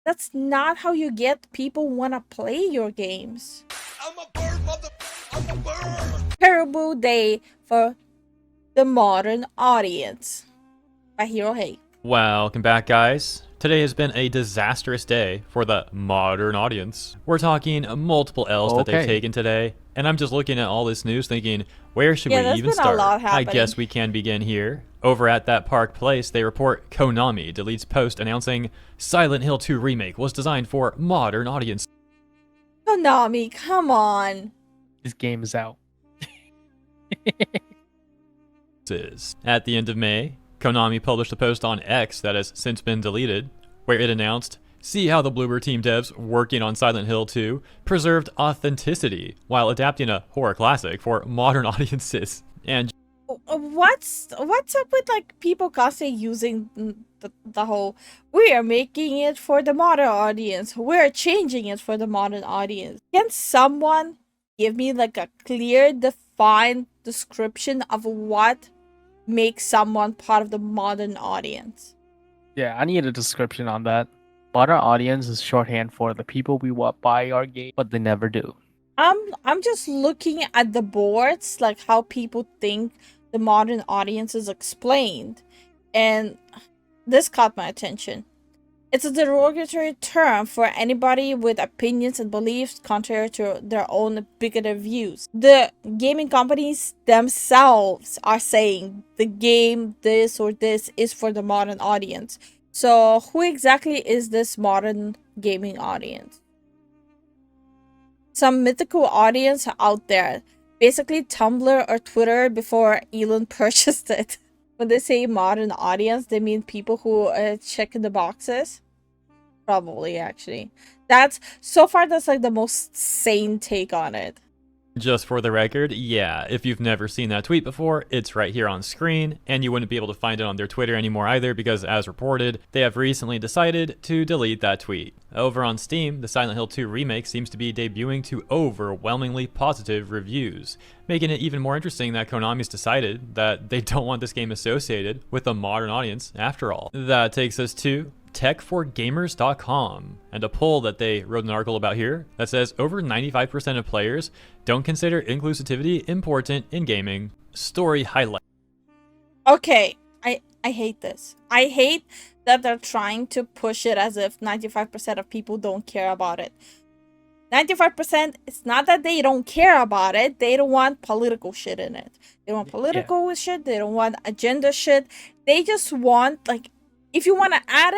That's not how you get people wanna play your games. I'm a bird, I'm a bird. Terrible day for the modern audience. By Hero Hate. Welcome back, guys. Today has been a disastrous day for the modern audience. We're talking multiple L's that they've Okay. taken today, and I'm just looking at all this news thinking, where should we there's even been start? a lot I happening. guess we can begin here. Over at that park place, they report Konami deletes post announcing Silent Hill 2 remake was designed for modern audience. Konami, come on. This game is out. At the end of May, Konami published a post on X that has since been deleted, where it announced, see how the Bloober team devs working on Silent Hill 2 preserved authenticity while adapting a horror classic for modern audiences. And What's up with like people constantly using the whole we are making it for the modern audience, we're changing it for the modern audience? Can someone give me like a clear defined description of what makes someone part of the modern audience? Yeah, I need a description on that. Modern audience is shorthand for the people we want buy our game, but they never do. I'm just looking at the boards, like how people think the modern audience is explained, and this caught my attention. It's a derogatory term for anybody with opinions and beliefs contrary to their own bigoted views. The gaming companies themselves are saying the game this or this is for the modern audience. So who exactly is this modern gaming audience? Some mythical audience out there. Basically Tumblr or Twitter before Elon purchased it. When they say modern audience, they mean people who check the boxes. Probably, actually. That's like the most sane take on it. just for the record, yeah, if you've never seen that tweet before, it's right here on screen, and you wouldn't be able to find it on their Twitter anymore either because, as reported, they have recently decided to delete that tweet. Over on Steam, the Silent Hill 2 remake seems to be debuting to overwhelmingly positive reviews, making it even more interesting that Konami's decided that they don't want this game associated with a modern audience after all. That takes us to techforgamers.com and a poll that they wrote an article about here that says over 95% of players don't consider inclusivity important in gaming. Story highlight. Okay, I hate this. I hate that they're trying to push it as if 95% of people don't care about it. 95%, it's not that they don't care about it, they don't want political shit in it. They don't want political shit, they don't want agenda shit. They just want, like, if you want to add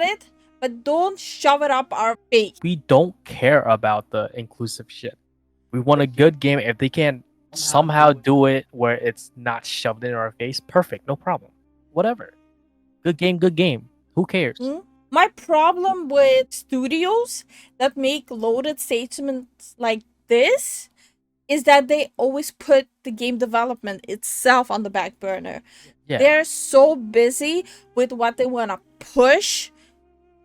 it, but don't shove it up our face. We don't care about the inclusive shit. We want a good game. If they can somehow do it where it's not shoved in our face, perfect, no problem. Whatever. Good game, good game. Who cares? My problem with studios that make loaded statements like this is that they always put the game development itself on the back burner. Yeah. They're so busy with what they want to push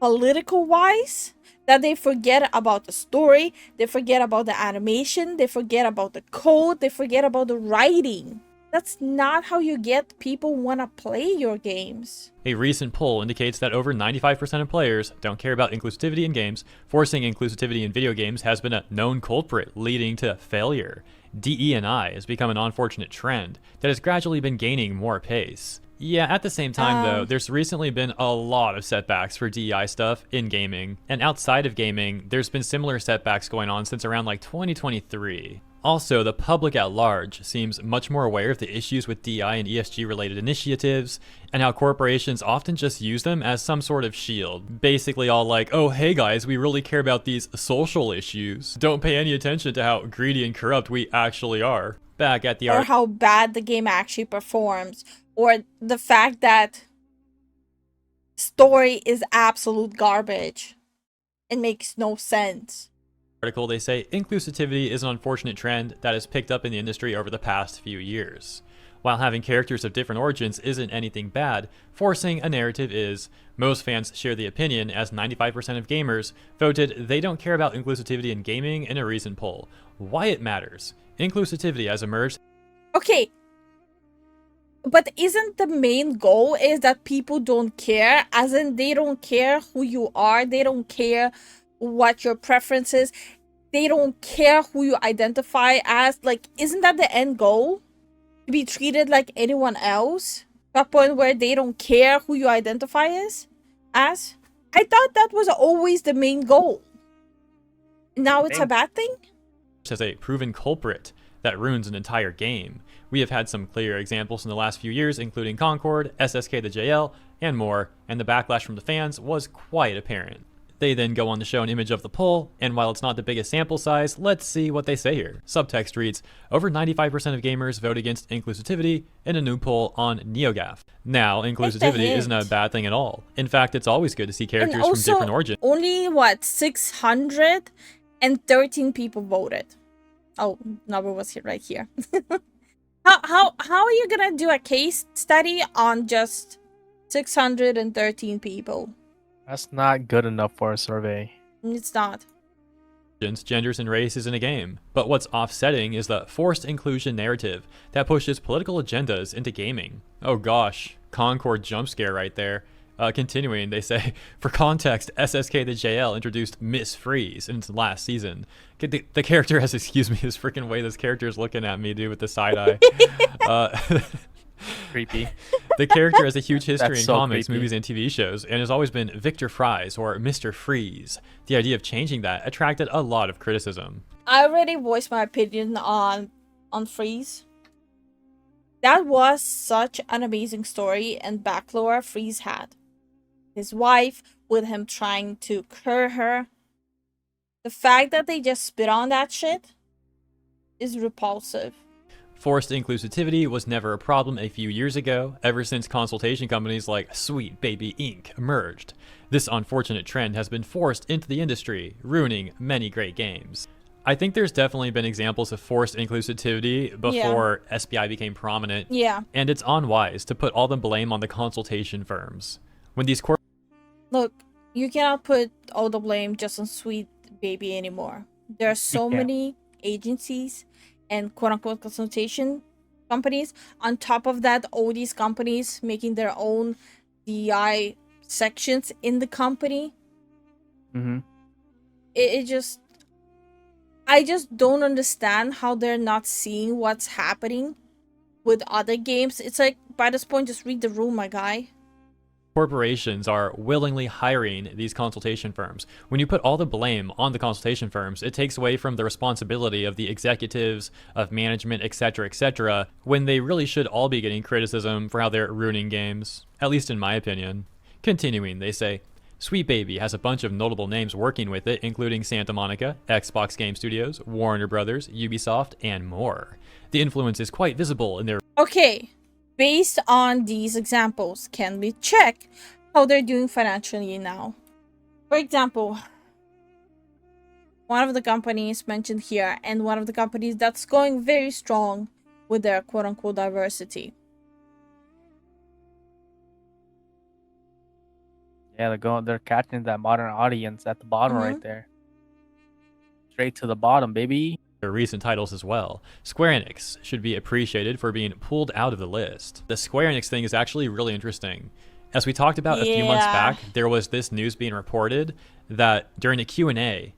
political wise that they forget about the story, they forget about the animation, they forget about the code, they forget about the writing. That's not how you get people want to play your games. A recent poll indicates that over 95% of players don't care about inclusivity in games. Forcing inclusivity in video games has been a known culprit, leading to failure. DE&I has become an unfortunate trend that has gradually been gaining more pace. Yeah, at the same time though, there's recently been a lot of setbacks for DEI stuff in gaming, and outside of gaming, there's been similar setbacks going on since around like 2023. Also, the public at large seems much more aware of the issues with DEI and ESG related initiatives, and how corporations often just use them as some sort of shield. Basically all like, oh hey guys, we really care about these social issues. Don't pay any attention to how greedy and corrupt we actually are. Back at the Or how bad the game actually performs. Or the fact that story is absolute garbage. It makes no sense. Article, they say inclusivity is an unfortunate trend that has picked up in the industry over the past few years. While having characters of different origins isn't anything bad, forcing a narrative is. Most fans share the opinion, as 95% of gamers voted they don't care about inclusivity in gaming in a recent poll. Why it matters. Inclusivity has emerged. Okay. But isn't the main goal is that people don't care? As in, they don't care who you are. They don't care what your preference is. They don't care who you identify as. Like, isn't that the end goal? To be treated like anyone else? To a point where they don't care who you identify as? I thought that was always the main goal. Now it's a bad thing? As a proven culprit that ruins an entire game. We have had some clear examples in the last few years, including Concord, SSK the JL, and more, and the backlash from the fans was quite apparent. They then go on to show an image of the poll, and while it's not the biggest sample size, let's see what they say here. Subtext reads, over 95% of gamers vote against inclusivity in a new poll on NeoGAF. Now, inclusivity isn't a bad thing at all. In fact, it's always good to see characters from different origins. Only, what, 613 people voted. Oh, number was here, right here. How are you gonna do a case study on just 613 people? That's not good enough for a survey. It's not. Genders, and races in a game. But what's offsetting is the forced inclusion narrative that pushes political agendas into gaming. Oh gosh, Concord jump scare right there. Continuing, they say, for context, SSK the JL introduced Miss Freeze in its last season. The character has, excuse me, this freaking way this character is looking at me, dude, with the side eye. Creepy. The character has a huge history That's in so comics, creepy. movies, and TV shows, and has always been Victor Fries or Mr. Freeze. The idea of changing that attracted a lot of criticism. I already voiced my opinion on Freeze. That was such an amazing story and backlore Freeze had. His wife, with him trying to cure her. The fact that they just spit on that shit is repulsive. Forced inclusivity was never a problem a few years ago, ever since consultation companies like Sweet Baby Inc. emerged. This unfortunate trend has been forced into the industry, ruining many great games. I think there's definitely been examples of forced inclusivity before SBI became prominent, Yeah. and it's unwise to put all the blame on the consultation firms. When these Look, you cannot put all the blame just on Sweet Baby anymore. There are so many agencies and quote-unquote consultation companies. On top of that, all these companies making their own DI sections in the company. Mm-hmm. I just don't understand how they're not seeing what's happening with other games. It's like, by this point, just read the room, my guy. corporations are willingly hiring these consultation firms. When you put all the blame on the consultation firms, it takes away from the responsibility of the executives, of management, etc., when they really should all be getting criticism for how they're ruining games, at least in my opinion. Continuing, they say, Sweet Baby has a bunch of notable names working with it, including Santa Monica, Xbox Game Studios, Warner Brothers, Ubisoft, and more. The influence is quite visible in their... Okay, based on these examples, can we check how they're doing financially now? For example, one of the companies mentioned here, and one of the companies that's going very strong with their quote-unquote diversity. Yeah, they're catching that modern audience at the bottom right there. Straight to the bottom, baby. Their recent titles as well. Square Enix should be appreciated for being pulled out of the list. The Square Enix thing is actually really interesting. As we talked about a few months back, there was this news being reported that during a Q&A,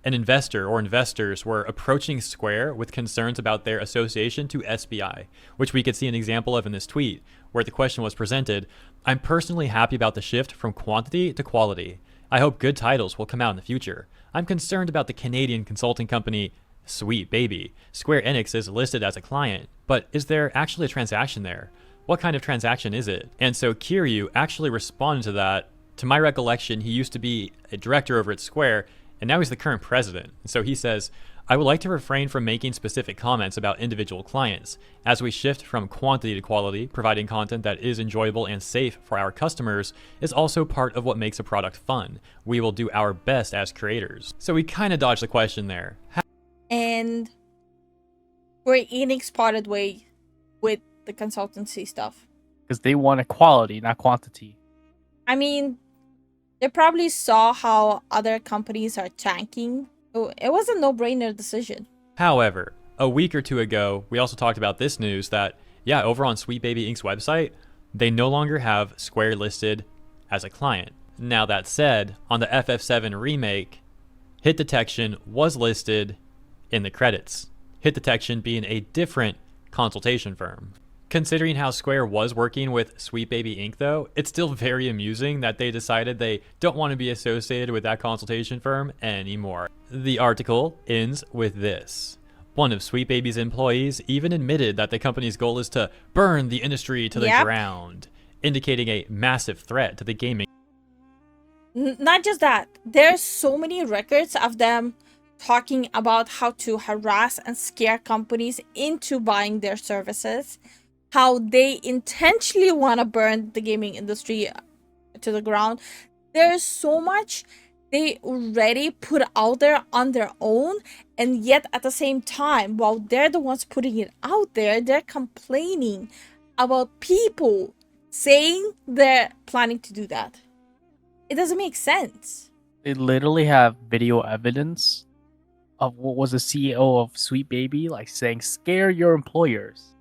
an investor or investors were approaching Square with concerns about their association to SBI, which we could see an example of in this tweet, where the question was presented, I'm personally happy about the shift from quantity to quality. I hope good titles will come out in the future. I'm concerned about the Canadian consulting company Sweet Baby. Square Enix is listed as a client, but is there actually a transaction there? What kind of transaction is it? And so Kiryu actually responded to that. To my recollection, he used to be a director over at Square, and now he's the current president. And so he says, I would like to refrain from making specific comments about individual clients. As we shift from quantity to quality, providing content that is enjoyable and safe for our customers is also part of what makes a product fun. We will do our best as creators. So we kind of dodged the question there. And Square Enix parted way with the consultancy stuff. Because they want quality, not quantity. I mean, they probably saw how other companies are tanking. It was a no-brainer decision. However, a week or two ago, we also talked about this news that yeah, over on Sweet Baby Inc.'s website, they no longer have Square listed as a client. Now that said, on the FF7 remake, Hit Detection was listed in the credits. Hit Detection being a different consultation firm. Considering how Square was working with Sweet Baby Inc. though, it's still very amusing that they decided they don't want to be associated with that consultation firm anymore. The article ends with this. One of Sweet Baby's employees even admitted that the company's goal is to burn the industry to the ground, indicating a massive threat to the gaming. Not just that, there's so many records of them talking about how to harass and scare companies into buying their services, how they intentionally want to burn the gaming industry to the ground. There's so much they already put out there on their own, and yet at the same time, while they're the ones putting it out there, they're complaining about people saying they're planning to do that. It doesn't make sense. They literally have video evidence of what was the CEO of Sweet Baby like saying, scare your employers.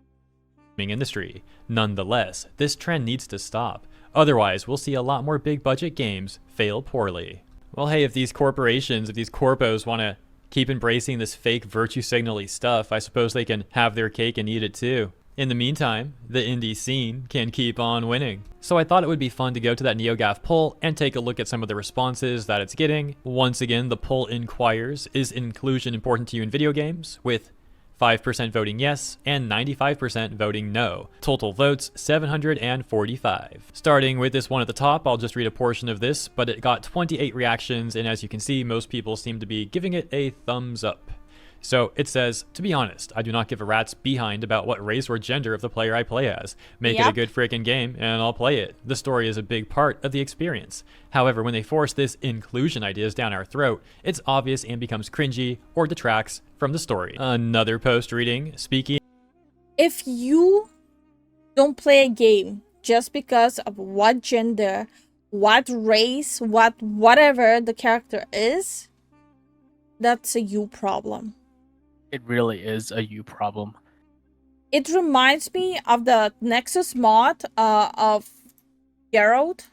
Industry. Nonetheless, this trend needs to stop. Otherwise, we'll see a lot more big budget games fail poorly. Well, hey, if these corporations, if these corpos want to keep embracing this fake virtue signal-y stuff, I suppose they can have their cake and eat it too. In the meantime, the indie scene can keep on winning. So I thought it would be fun to go to that NeoGAF poll and take a look at some of the responses that it's getting. Once again, the poll inquires, is inclusion important to you in video games? With 5% voting yes and 95% voting no. Total votes 745. Starting with this one at the top, I'll just read a portion of this, but it got 28 reactions, and as you can see, most people seem to be giving it a thumbs up. So it says, to be honest, I do not give a rat's behind about what race or gender of the player I play as. Make it a good freaking game and I'll play it. The story is a big part of the experience. However, when they force this inclusion ideas down our throat, it's obvious and becomes cringy or detracts from the story. Another post reading, speaking. If you don't play a game just because of what gender, what race, whatever the character is, that's a you problem. It really is a you problem. It reminds me of the Nexus mod of Geralt.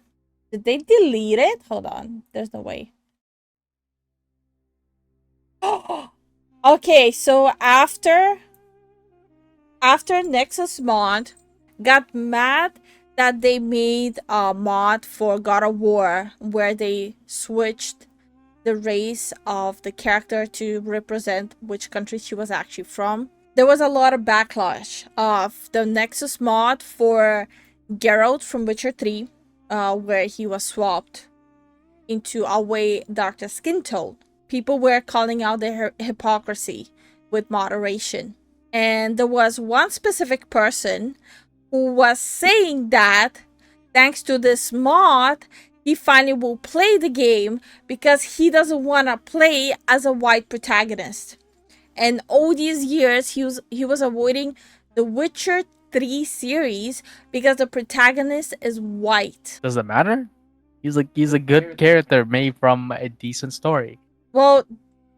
Did they delete it? Hold on. There's no way. Okay, so after Nexus mod got mad that they made a mod for God of War where they switched the race of the character to represent which country she was actually from. There was a lot of backlash of the Nexus mod for Geralt from Witcher 3, where he was swapped into a way darker skin tone. People were calling out their hypocrisy with moderation. And there was one specific person who was saying that thanks to this mod, he finally will play the game because he doesn't want to play as a white protagonist. And all these years, he was avoiding the Witcher 3 series because the protagonist is white. Does it matter? He's a good character made from a decent story. Well,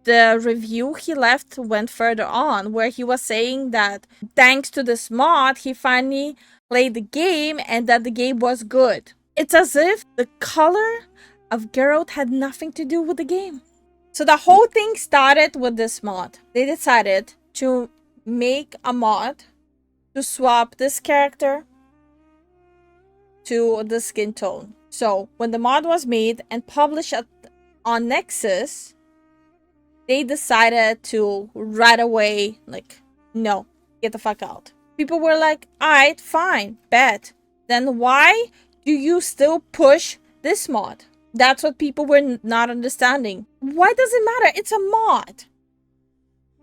the review he left went further on, where he was saying that thanks to this mod, he finally played the game and that the game was good. It's as if the color of Geralt had nothing to do with the game. So the whole thing started with this mod. They decided to make a mod to swap this character to the skin tone. So when the mod was made and published on Nexus, they decided to right away, like, no, get the fuck out. People were like, alright, fine, bet. Then why do you still push this mod? That's what people were not understanding. Why does it matter? It's a mod.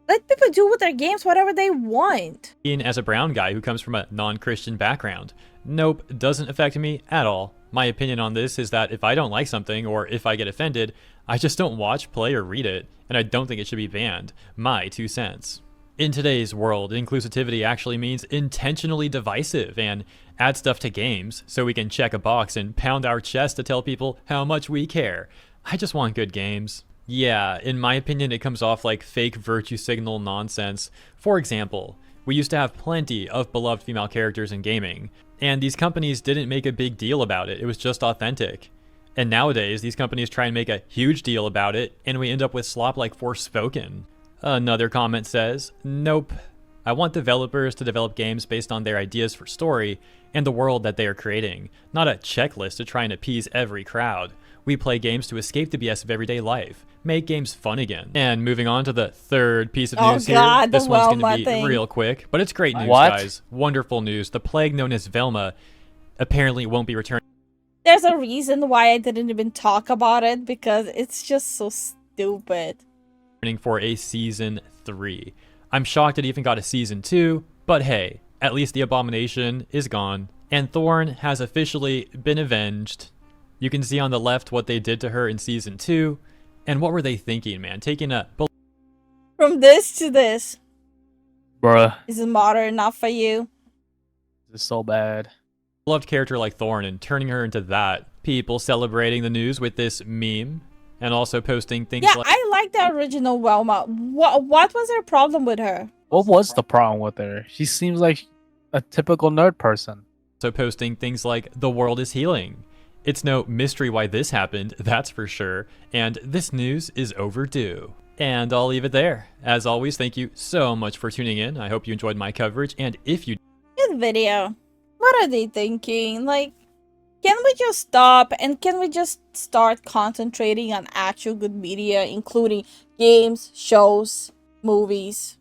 Let people do with their games whatever they want. As a brown guy who comes from a non-Christian background, nope, doesn't affect me at all. My opinion on this is that if I don't like something or if I get offended, I just don't watch, play, or read it, and I don't think it should be banned. My 2 cents. In today's world, inclusivity actually means intentionally divisive and add stuff to games so we can check a box and pound our chest to tell people how much we care. I just want good games. Yeah, in my opinion, it comes off like fake virtue signal nonsense. For example, We used to have plenty of beloved female characters in gaming, and these companies didn't make a big deal about it. It was just authentic. And nowadays, these companies try and make a huge deal about it, and we end up with slop like Forspoken. Another comment says, nope. I want developers to develop games based on their ideas for story and the world that they are creating, not a checklist to try and appease every crowd. We play games to escape the BS of everyday life, make games fun again. And moving on to the third piece of news here. This one's going to be thing. real quick, but it's great news, What? guys. Wonderful news. The plague known as Velma apparently won't be returning There's a reason why I didn't even talk about it, because it's just so stupid. for a season 3. I'm shocked it even got a season 2, but hey, at least the abomination is gone, and Thorn has officially been avenged. You can see on the left what they did to her in season 2, and what were they thinking, man? Taking a From this to this. Bruh, Is it modern enough for you? this is so bad. beloved character like Thorn and turning her into that. People celebrating the news with this meme, and also posting things Yeah, like I like the original Velma. What was their problem with her? What was the problem with her? She seems like a typical nerd person. the world is healing. It's no mystery why this happened, that's for sure, and this news is overdue. And I'll leave it there. As always, thank you so much for tuning in. I hope you enjoyed my coverage, and if you Good video. What are they thinking? Like, can we just stop and can we just start concentrating on actual good media, including games, shows, movies?